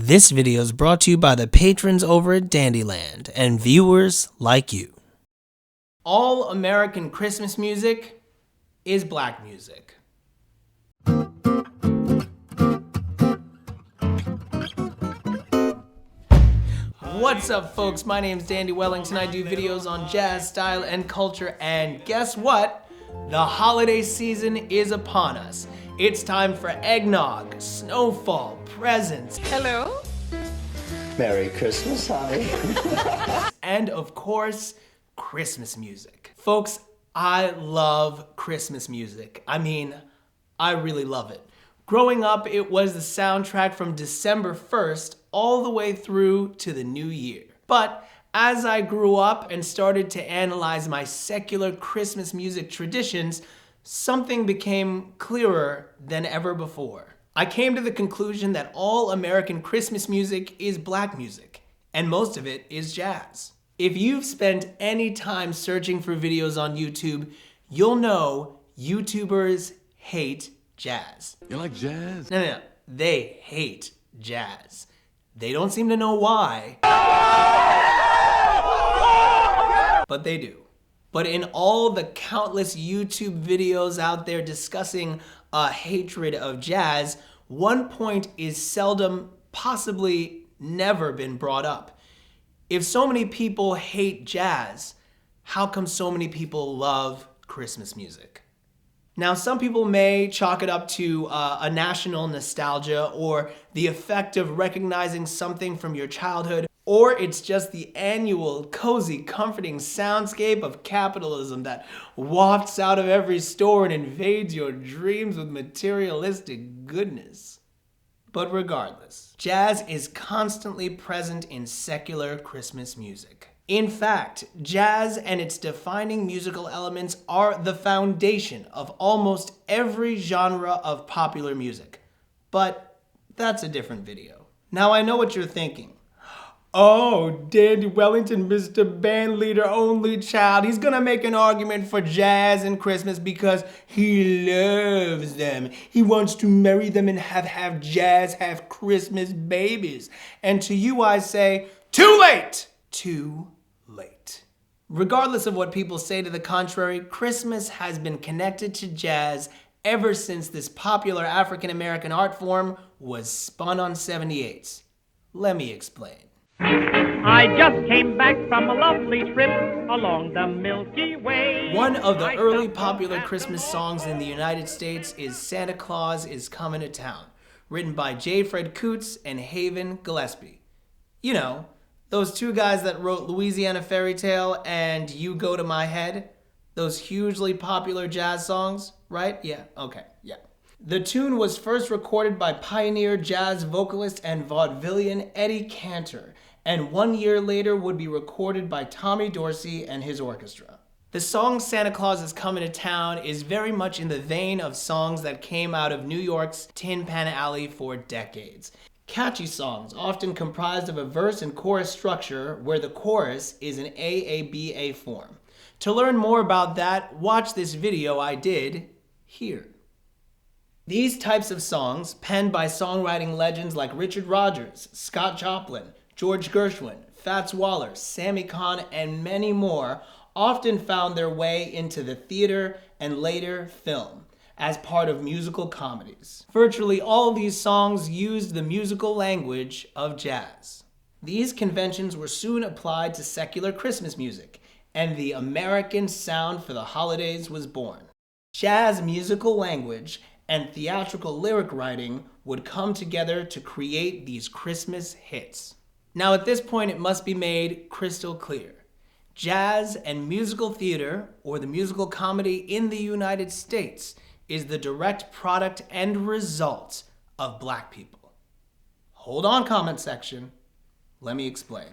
This video is brought to you by the patrons over at Dandyland and viewers like you. All American Christmas music is black music. What's up, folks? My name's Dandy Wellington. I do videos on jazz, style, and culture, and guess what? The holiday season is upon us. It's time for eggnog, snowfall, presents. Hello? Merry Christmas, honey. And of course, Christmas music. Folks, I love Christmas music. I really love it. Growing up, it was the soundtrack from December 1st all the way through to the new year. But as I grew up and started to analyze my secular Christmas music traditions, something became clearer than ever before. I came to the conclusion that all American Christmas music is black music, and most of it is jazz. If you've spent any time searching for videos on YouTube, you'll know YouTubers hate jazz. You like jazz? No. They hate jazz. They don't seem to know why, but they do. But in all the countless YouTube videos out there discussing a hatred of jazz, one point is seldom, possibly never been brought up. If so many people hate jazz, how come so many people love Christmas music? Now, some people may chalk it up to a national nostalgia or the effect of recognizing something from your childhood, or it's just the annual, cozy, comforting soundscape of capitalism that wafts out of every store and invades your dreams with materialistic goodness. But regardless, jazz is constantly present in secular Christmas music. In fact, jazz and its defining musical elements are the foundation of almost every genre of popular music. But that's a different video. Now I know what you're thinking. Oh, Dandy Wellington, Mr. Bandleader, only child. He's gonna make an argument for jazz and Christmas because he loves them. He wants to marry them and have jazz, have Christmas babies. And to you I say, too late! Too late. Regardless of what people say to the contrary, Christmas has been connected to jazz ever since this popular African-American art form was spun on 78s. Let me explain. I just came back from a lovely trip along the Milky Way. One of the early popular Christmas songs in the United States is Santa Claus is Comin' to Town, written by J. Fred Coots and Haven Gillespie. You know, those two guys that wrote Louisiana Fairy Tale and You Go to My Head, those hugely popular jazz songs, right? Yeah, okay, yeah. The tune was first recorded by pioneer jazz vocalist and Vaudevillian Eddie Cantor, and 1 year later would be recorded by Tommy Dorsey and his orchestra. The song Santa Claus is Comin' to Town is very much in the vein of songs that came out of New York's Tin Pan Alley for decades. Catchy songs, often comprised of a verse and chorus structure where the chorus is an AABA form. To learn more about that, watch this video I did here. These types of songs, penned by songwriting legends like Richard Rodgers, Scott Joplin, George Gershwin, Fats Waller, Sammy Cahn, and many more, often found their way into the theater and later film as part of musical comedies. Virtually all these songs used the musical language of jazz. These conventions were soon applied to secular Christmas music, and the American sound for the holidays was born. Jazz musical language and theatrical lyric writing would come together to create these Christmas hits. Now at this point it must be made crystal clear. Jazz and musical theater, or the musical comedy in the United States, is the direct product and result of black people. Hold on, comment section. Let me explain.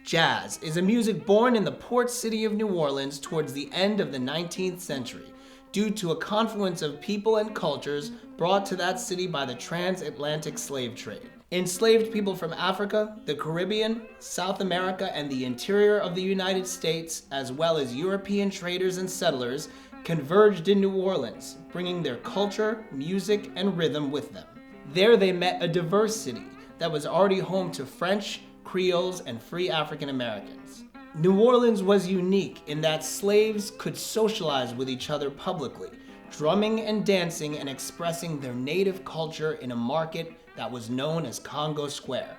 Jazz is a music born in the port city of New Orleans towards the end of the 19th century, due to a confluence of people and cultures brought to that city by the transatlantic slave trade. Enslaved people from Africa, the Caribbean, South America, and the interior of the United States, as well as European traders and settlers, converged in New Orleans, bringing their culture, music, and rhythm with them. There they met a diverse city that was already home to French, Creoles, and free African Americans. New Orleans was unique in that slaves could socialize with each other publicly, drumming and dancing and expressing their native culture in a market that was known as Congo Square,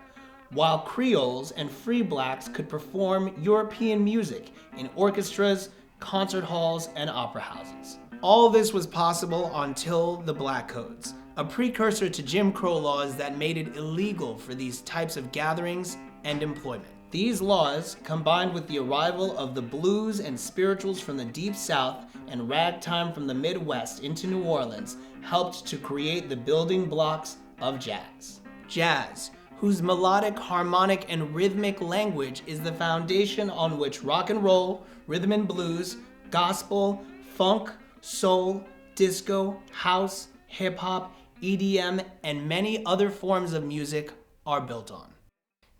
while Creoles and free blacks could perform European music in orchestras, concert halls, and opera houses. All this was possible until the Black Codes, a precursor to Jim Crow laws that made it illegal for these types of gatherings and employment. These laws, combined with the arrival of the blues and spirituals from the Deep South and ragtime from the Midwest into New Orleans, helped to create the building blocks of jazz. Jazz, whose melodic, harmonic, and rhythmic language is the foundation on which rock and roll, rhythm and blues, gospel, funk, soul, disco, house, hip-hop, EDM, and many other forms of music are built on.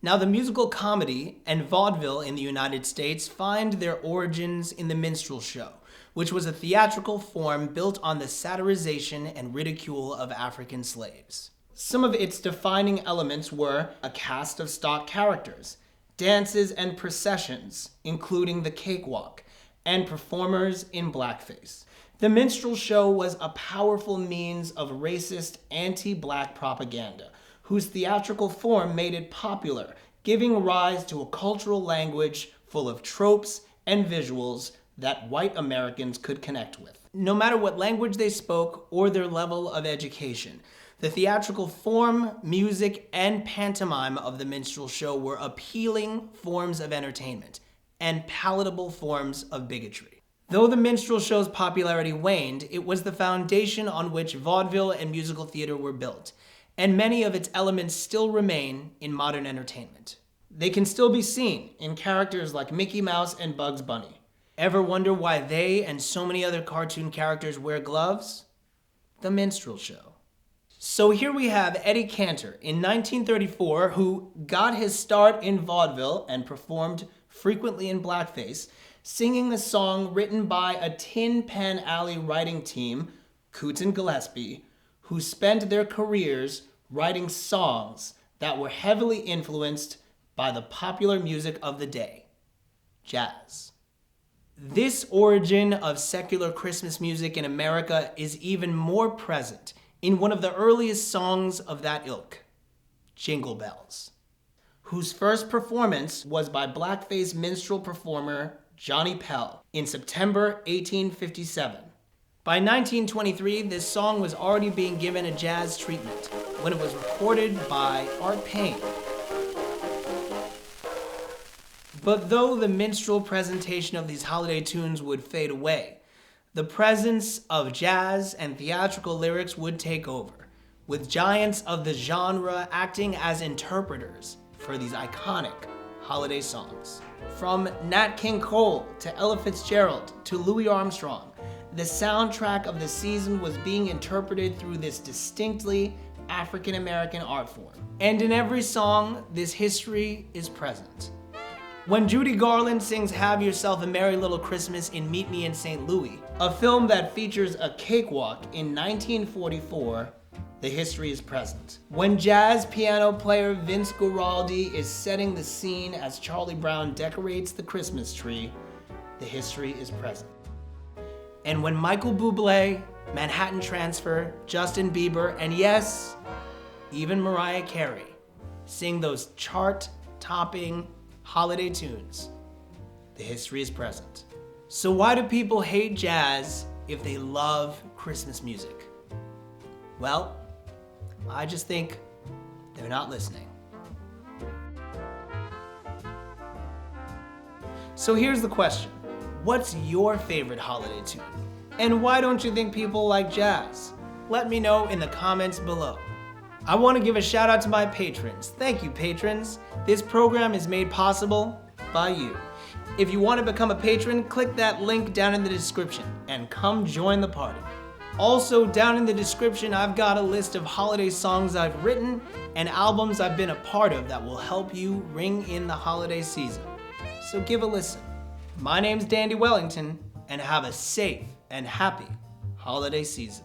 Now, the musical comedy and vaudeville in the United States find their origins in the Minstrel Show, which was a theatrical form built on the satirization and ridicule of African slaves. Some of its defining elements were a cast of stock characters, dances and processions, including the cakewalk, and performers in blackface. The Minstrel Show was a powerful means of racist, anti-black propaganda, whose theatrical form made it popular, giving rise to a cultural language full of tropes and visuals that white Americans could connect with. No matter what language they spoke or their level of education, the theatrical form, music, and pantomime of the Minstrel Show were appealing forms of entertainment and palatable forms of bigotry. Though the Minstrel Show's popularity waned, it was the foundation on which vaudeville and musical theater were built, and many of its elements still remain in modern entertainment. They can still be seen in characters like Mickey Mouse and Bugs Bunny. Ever wonder why they and so many other cartoon characters wear gloves? The Minstrel Show. So here we have Eddie Cantor in 1934, who got his start in vaudeville and performed frequently in blackface, singing a song written by a Tin Pan Alley writing team, Coots and Gillespie, who spent their careers writing songs that were heavily influenced by the popular music of the day, jazz. This origin of secular Christmas music in America is even more present in one of the earliest songs of that ilk, Jingle Bells, whose first performance was by blackface minstrel performer Johnny Pell in September 1857. By 1923, this song was already being given a jazz treatment when it was recorded by Art Payne. But though the minstrel presentation of these holiday tunes would fade away, the presence of jazz and theatrical lyrics would take over, with giants of the genre acting as interpreters for these iconic holiday songs. From Nat King Cole to Ella Fitzgerald to Louis Armstrong, the soundtrack of the season was being interpreted through this distinctly African-American art form. And in every song, this history is present. When Judy Garland sings Have Yourself a Merry Little Christmas in Meet Me in St. Louis, a film that features a cakewalk in 1944, the history is present. When jazz piano player Vince Guaraldi is setting the scene as Charlie Brown decorates the Christmas tree, the history is present. And when Michael Bublé, Manhattan Transfer, Justin Bieber, and yes, even Mariah Carey sing those chart-topping holiday tunes, the history is present. So why do people hate jazz if they love Christmas music? Well, I just think they're not listening. So here's the question. What's your favorite holiday tune? And why don't you think people like jazz? Let me know in the comments below. I want to give a shout out to my patrons. Thank you, patrons. This program is made possible by you. If you want to become a patron, click that link down in the description and come join the party. Also, down in the description, I've got a list of holiday songs I've written and albums I've been a part of that will help you ring in the holiday season. So give a listen. My name's Dandy Wellington, and have a safe and happy holiday season.